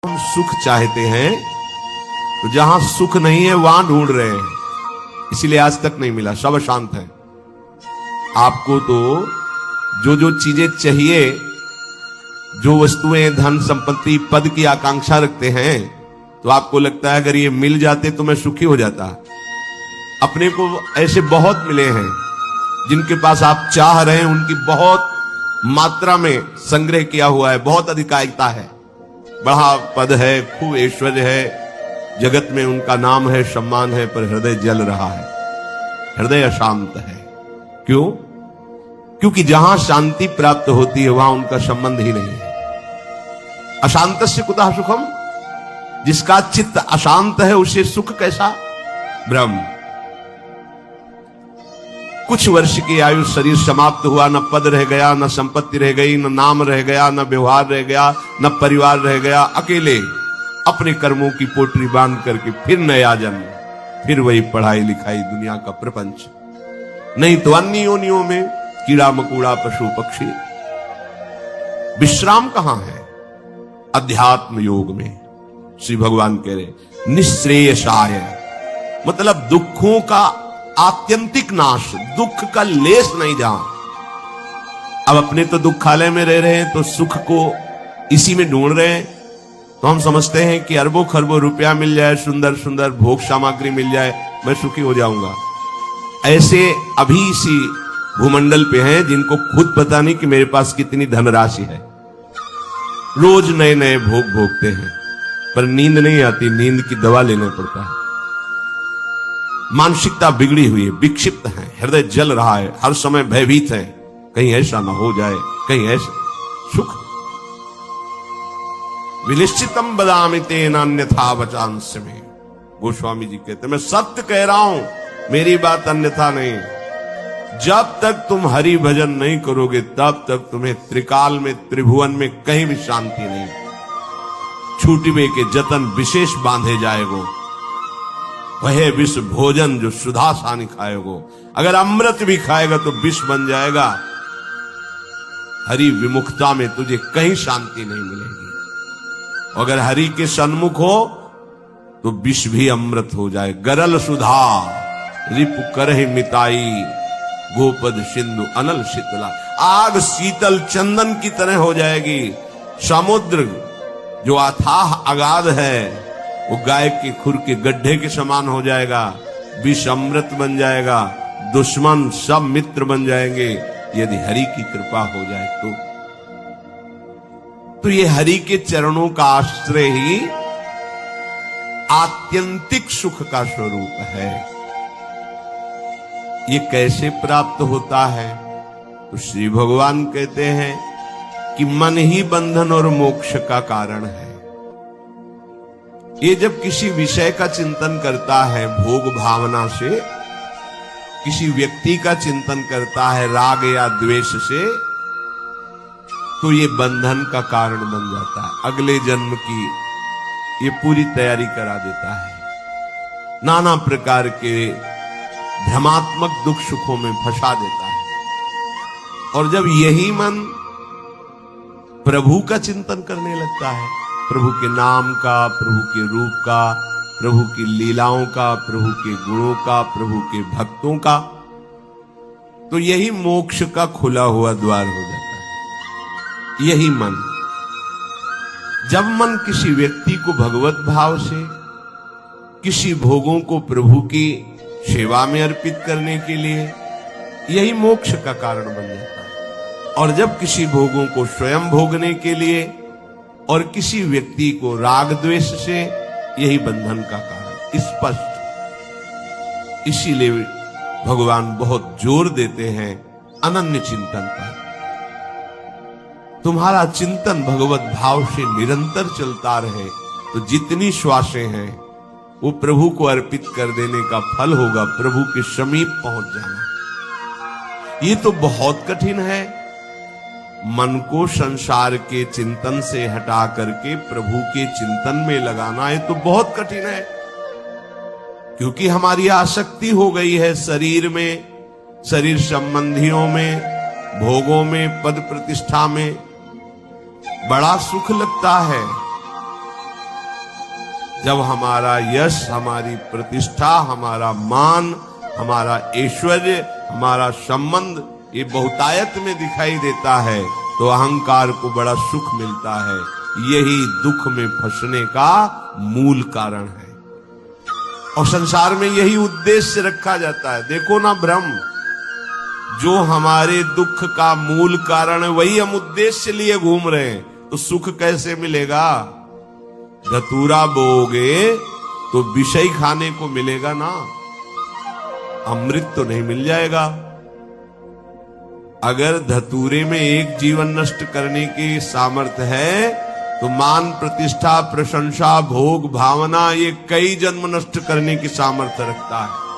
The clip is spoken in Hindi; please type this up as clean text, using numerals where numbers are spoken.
हम सुख चाहते हैं तो जहां सुख नहीं है वहां ढूंढ रहे हैं, इसीलिए आज तक नहीं मिला, सब अशांत है। आपको तो जो जो चीजें चाहिए, जो वस्तुएं, धन संपत्ति, पद की आकांक्षा रखते हैं, तो आपको लगता है अगर ये मिल जाते तो मैं सुखी हो जाता। अपने को ऐसे बहुत मिले हैं जिनके पास आप चाह रहे हैं, उनकी बहुत मात्रा में संग्रह किया हुआ है, बहुत अधिकारिता है, बड़ा पद है, खूब ऐश्वर्य है, जगत में उनका नाम है, सम्मान है, पर हृदय जल रहा है, हृदय अशांत है। क्यों? क्योंकि जहां शांति प्राप्त होती है वहां उनका संबंध ही नहीं है। अशांतस्य कुतः सुखम, जिसका चित्त अशांत है उसे सुख कैसा? ब्रह्म। कुछ वर्ष की आयु, शरीर समाप्त हुआ, न पद रह गया, न संपत्ति रह गई, न नाम रह गया, न व्यवहार रह गया, न परिवार रह गया, अकेले अपने कर्मों की पोटली बांध करके फिर नया जन्म, फिर वही पढ़ाई लिखाई, दुनिया का प्रपंच, नहीं तो अन्य योनियों में कीड़ा मकोड़ा, पशु पक्षी। विश्राम कहां है? अध्यात्म योग में। श्री भगवान कह रहे निश्रेयसाय, मतलब दुखों का आत्यंतिक नाश, दुख का लेस नहीं जहां। अब अपने तो दुखालय में रह रहे हैं तो सुख को इसी में ढूंढ रहे हैं, तो हम समझते हैं कि अरबों खरबों रुपया मिल जाए, सुंदर सुंदर भोग सामग्री मिल जाए, मैं सुखी हो जाऊंगा। ऐसे अभी इसी भूमंडल पे हैं जिनको खुद पता नहीं कि मेरे पास कितनी धनराशि है, रोज नए नए भोग भोगते हैं, पर नींद नहीं आती, नींद की दवा लेना पड़ता है। मानसिकता बिगड़ी हुई है, विक्षिप्त है, हृदय जल रहा है, हर समय भयभीत है, कहीं ऐसा ना हो जाए, कहीं ऐसा। सुख विनिश्चितम बदामि तेन अन्यथा वचांस्य में, गोस्वामी जी कहते मैं सत्य कह रहा हूं, मेरी बात अन्यथा नहीं। जब तक तुम हरि भजन नहीं करोगे तब तक तुम्हें त्रिकाल में, त्रिभुवन में कहीं भी शांति नहीं। छूटिवे के जतन विशेष बांधे जाएगो, वह विष भोजन जो सुधा सानी खाएगो। अगर अमृत भी खाएगा तो विष बन जाएगा। हरि विमुखता में तुझे कहीं शांति नहीं मिलेगी। अगर हरि के सन्मुख हो तो विष भी अमृत हो जाए। गरल सुधा रिपु करहि मिताई, गोपद सिंधु अनल शीतला। आग शीतल चंदन की तरह हो जाएगी। समुद्र जो अथाह अगाध है वो गाय के खुर के गड्ढे के समान हो जाएगा। विष अमृत बन जाएगा। दुश्मन सब मित्र बन जाएंगे यदि हरि की कृपा हो जाए तो ये हरि के चरणों का आश्रय ही आत्यंतिक सुख का स्वरूप है। ये कैसे प्राप्त होता है? तो श्री भगवान कहते हैं कि मन ही बंधन और मोक्ष का कारण है। ये जब किसी विषय का चिंतन करता है भोग भावना से, किसी व्यक्ति का चिंतन करता है राग या द्वेष से, तो ये बंधन का कारण बन जाता है। अगले जन्म की ये पूरी तैयारी करा देता है। नाना प्रकार के भ्रमात्मक दुख सुखों में फंसा देता है। और जब यही मन प्रभु का चिंतन करने लगता है, प्रभु के नाम का, प्रभु के रूप का, प्रभु की लीलाओं का, प्रभु के गुणों का, प्रभु के भक्तों का, तो यही मोक्ष का खुला हुआ द्वार हो जाता है। यही मन, जब मन किसी व्यक्ति को भगवत भाव से, किसी भोगों को प्रभु की सेवा में अर्पित करने के लिए, यही मोक्ष का कारण बन जाता है। और जब किसी भोगों को स्वयं भोगने के लिए और किसी व्यक्ति को राग द्वेष से, यही बंधन का कारण स्पष्ट। इसीलिए भगवान बहुत जोर देते हैं अनन्य चिंतन पर। तुम्हारा चिंतन भगवत भाव से निरंतर चलता रहे तो जितनी श्वासें हैं वो प्रभु को अर्पित कर देने का फल होगा, प्रभु के समीप पहुंच जाना। ये तो बहुत कठिन है। मन को संसार के चिंतन से हटा करके प्रभु के चिंतन में लगाना, ये तो बहुत कठिन है। क्योंकि हमारी आसक्ति हो गई है शरीर में, शरीर संबंधियों में, भोगों में, पद प्रतिष्ठा में। बड़ा सुख लगता है, जब हमारा यश, हमारी प्रतिष्ठा, हमारा मान, हमारा ऐश्वर्य, हमारा संबंध ये बहुतायत में दिखाई देता है तो अहंकार को बड़ा सुख मिलता है। यही दुख में फंसने का मूल कारण है और संसार में यही उद्देश्य रखा जाता है। देखो ना भ्रम, जो हमारे दुख का मूल कारण है वही हम उद्देश्य लिए घूम रहे हैं, तो सुख कैसे मिलेगा? धतूरा बोओगे तो विषय खाने को मिलेगा ना, अमृत तो नहीं मिल जाएगा। अगर धतूरे में एक जीवन नष्ट करने की सामर्थ्य है तो मान, प्रतिष्ठा, प्रशंसा, भोग, भावना ये कई जन्म नष्ट करने की सामर्थ्य रखता है।